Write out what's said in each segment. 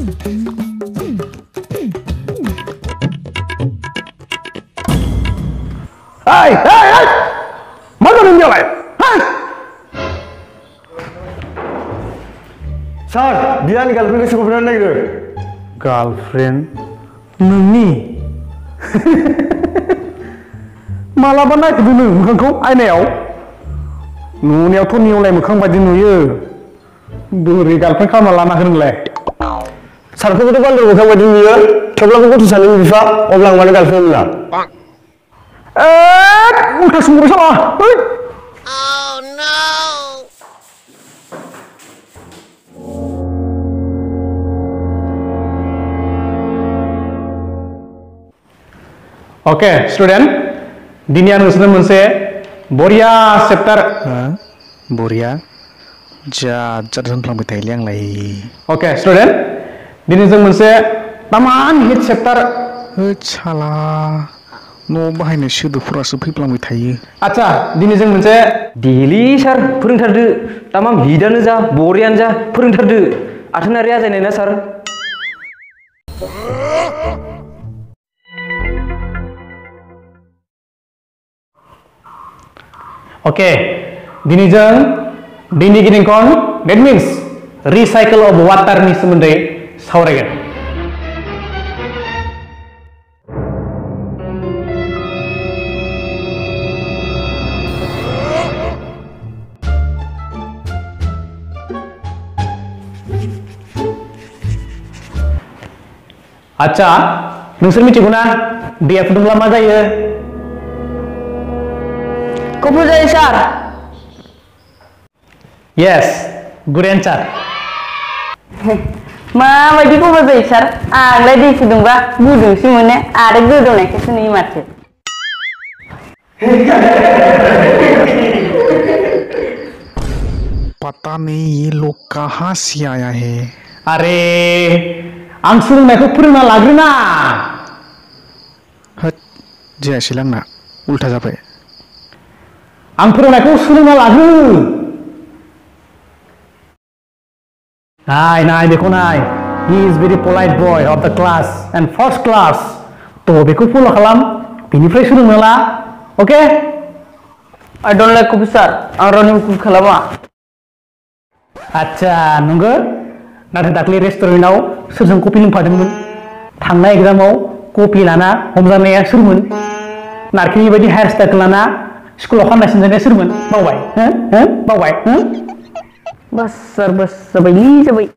Hey, hey, hey! Mana dia lai? Hey! Sir, dia ni girlfriend ke girlfriend lagi tu? Girlfriend? Nuni? Malah mana itu dulu? Mukangku, ai neau. Nuniau tu niau lai mukang badi nuye. Duri girlfriend kau malah nak kena lai. Sir, kau tu kan mukang badi nuye. Kalau kau tu saling bisa, orang mana girlfriend lah? Udah semua salah. Oh no. Okay, student. Dini anu sudah mense Boria chapter. Boria. Jadon pelang betai liang lagi. Okay, student. Dini jeng mense taman hit chapter. Chala. No bahayna sudah furasa pelang betai. Acha, dini jeng mense Daily sir, फोरोंथारदो तामाम हिदानो जा बरियानो जा फोरोंथारदो आथोनारिया जानाय ना sir. Okay, dini jeng dini gini kon, that means recycle of water ni somonday sauragan. Acha, nungsur miथिगौ ना दैया फुदुंब्ला मा जायो? गुफुर जायो सार. Yes, good answer. माबायदि गुफुर जायो सार? आंलाय दै फुदुंबा गुदुंसो मोनो आरो गोदौनायखौसो नुयो माथो. पता नहीं ये लोग कहाँ से आया है. अरे आं सोलोंनायखौ फोरोंना लाग्रोना. होद जायासै लांना उल्था जाबाय. आं फोरोंनायखौ सोलोंना लाग्रो. नाय बेखौ नाय. He is very polite boy of the class and first class. तो बेखौ फल' खालाम. बेनिफ्राय सोलोंना ला. Okay? I don't like coffee sir. आं रावनिबो कफि खालामा. आच्छा नंगौ. नाथाय दाख्लै रेस्टुरेन्टाव सोरजों कफि लोंफादोंमोन? थांनाय एग्जामाव कफि लाना हमजानाया सोरमोन? नारखेलनि बायदि हेयार स्टाइल लाना स्कुलाव खामना सिनजानाया सोरमोन? बावबाय? बावबाय? बस सर बस जाबायलै जाबाय.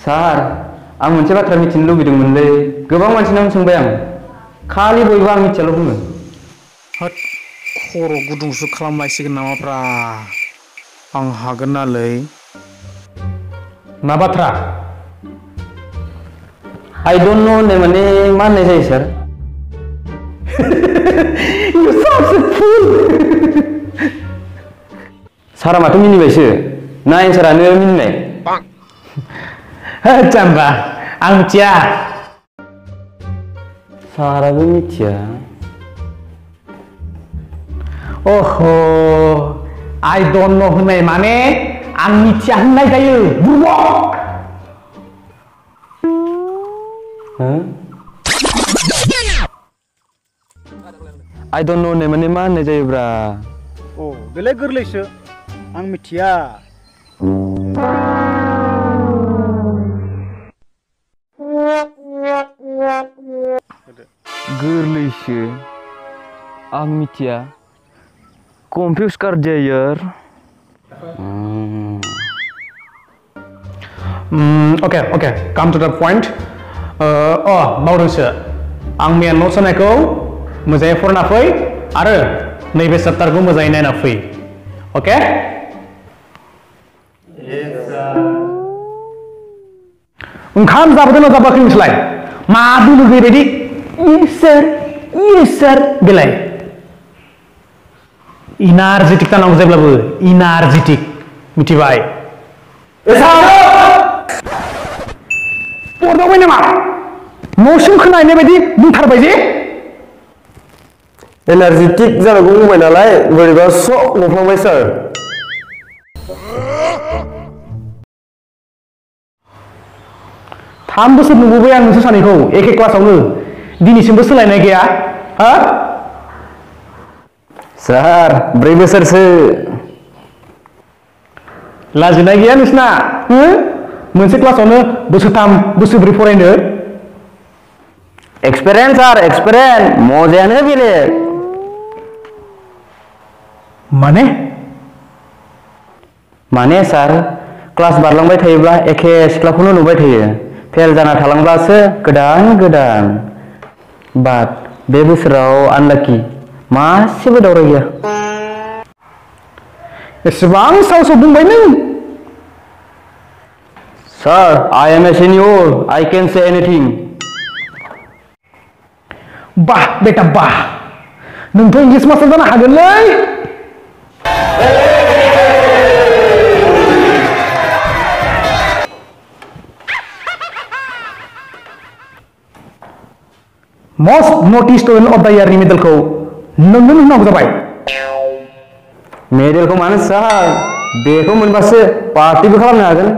सार आं मोनसे बाथ्रा मिथिनो लुबैदोंमोनलै गोबां मानसिनाव सोंबाय आं खालि बयबो आं मिथियाल' बुङो. होद खर' गुदुंसो खालामलायसिगोन नामाब्रा. आं हागोन नालै. मा बाथ्रा? I don't know होननाय माने मा होननाय जायो सार? You such a fool. सारा माथो मिनिबायसो ना एन्सारानो मिनिनाय? जाम्बा आं मिथिया. साराबो मिथिया. ओहो I don't know होननाय माने आं मिथिया होननाय जायो. बुरबक. I don't know होननाय माने मा होननाय जायोब्रा? अ बेलाय गोरलैसो. आं मिथिया. गोरलैसो आं मिथिया. कन्फ्यूज कर दिया यार. Okay, come to the point. बावदोंसो. आं मेन नट्स होनायखौ मोजाङै फरायना फै आरो नैबे चैप्टारखौ मोजाङै नायना फै. Okay? Yes sir. ओंखाम जाबोदों ना जाबाखै नोंसोरलाय? मा बुंनो गैबायदि? Yes sir. बेलाय इनार्जेटिक जानांगौ जेब्लाबो इनार्जेटिक. मिथिबाय? पढ़दावबाय नामा? न'सिम खोनाहैनाय बायदि बुंथारबाय जे एनार्जेटिक जानांगौ बुंबाय नालाय बोरैबा स' गफ्लांबाय सार। थाम बोसोर नुबोबाय आं नोंसोर सानैखौ एखे क्लासावनो दिनैसिमबो सोलायनाय गैया हा? सार 4 बोसोरसो। लाजिनाय गैया नोंसिना मोनसे क्लासावनो बोसोरथाम बोसोरब्रै फरायनो? एक्सपिरियेन्स सार एक्सपिरियेन्स मजायानो बेलेग। माने सार क्लास बारलांबाय थायोब्ला एखे सिख्लाखौनो नुबाय थायो। फेल जाना थालांब्लासो गोदान बाट बे बोसोराव आनलाकि मासेबो दावराव गैया। एसेबां साहसआव बुंबाय नों? Sir I am a senior I can say anything. बाह बेटा बाह, नोंथ' इंलिस मास्टार जानो हागोनलै। Most naughty student of the इयारनि मेडेलखौ नोंनो होनांगौ जाबाय। मेडेलखौ मानो सार, बेखौ मोनबासो पार्टिबो खालामनो हागोन।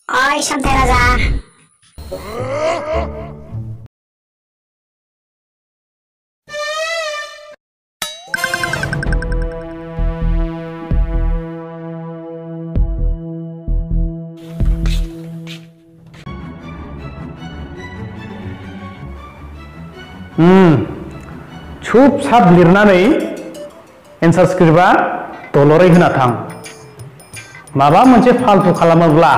ओइ सामथाय राजा छुप छाप लिरनानै एन्सार स्क्रिप्टआ दलरै होना थां। माबा मोनसे फाल्तु खालामोब्ला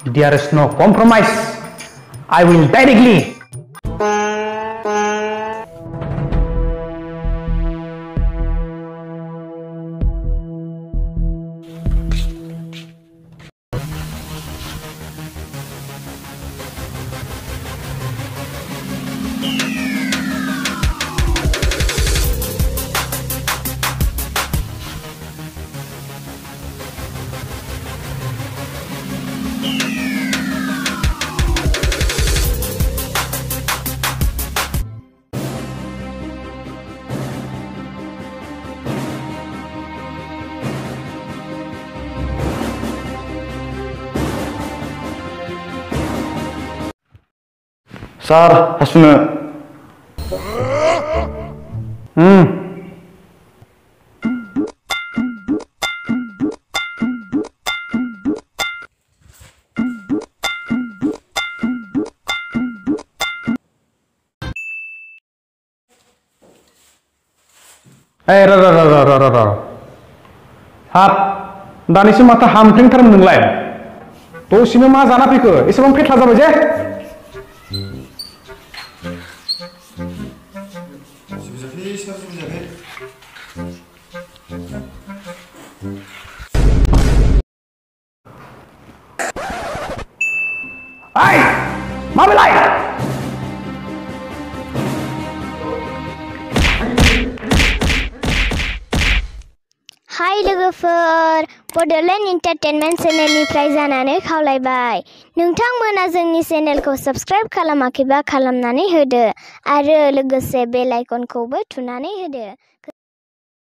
देयर इज नो कम्प्रमाइज, आई विल डाइरेक्टली। सार हासुनो। हाब दानिसो माथो हामथेंथारमोन नोंलाय? दसेनो मा जाना फैखो? एसेबां फेथ्ला जाबाय जे? Hey! मा बेलाय? हाय लोगोफोर, बड'लेण्ड एन्टारटेनमेन्ट चेनेलनिफ्राय जानानै खावलायबाय। नोंथांमोना जोंनि चेनेलखौ साबस्क्राइब खालामाखैबा खालामनानै होदो आरो लोगोसे बेल आइकनखौबो थुनानै होदो।